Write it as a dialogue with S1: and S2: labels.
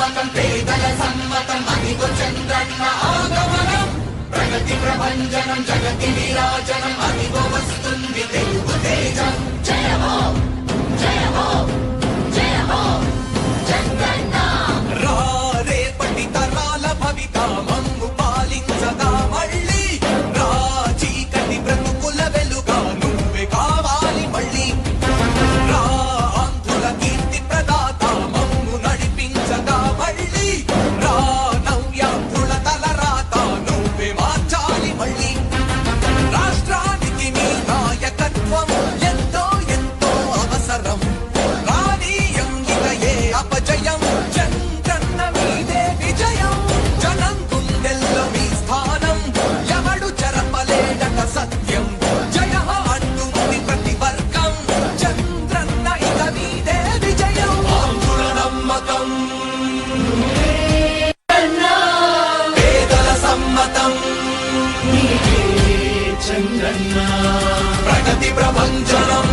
S1: నమ్మకం పేదల సమ్మతం అదిగో చంద్రన్న ఆగమనం ప్రగతి ప్రభంజనం జగతి విరాజనం అదిగో వస్తుంది తెలుగు తేజం జయ హో జయ హో జయ హో చంద్రన్న
S2: రా రేపటి తరాల భవిత మమ్ము పాలించగా మళ్ళీ రా చీకటి బ్రతుకుల వెలుగా నువ్వే కావాలి మళ్ళీ రా ఆంధ్రుల కీర్తి ప్రదాత మమ్ము నడిపించగా మళ్ళీ రా నవ్యాంధ్రుల తలరాత నువ్వే మార్చాలి మళ్ళీ రాష్ట్రానికి నీ నాయకత్వం ఎంతో ఎంతో అవసరం రానీయం ఇక ఏ అపజయం చంద్రన్న మీదే విజయం జనం గుండెల్లో మీ స్థానం ఎవడు చెరపలేడట సత్యం జయ అంటుంది ప్రతి వర్గం చంద్రన్న ఇక మీదే విజయం ఆంధ్రుల నమ్మకం పేదల సమ్మతం
S1: చంద్రన్న
S2: ప్రగతి ప్రభంజనం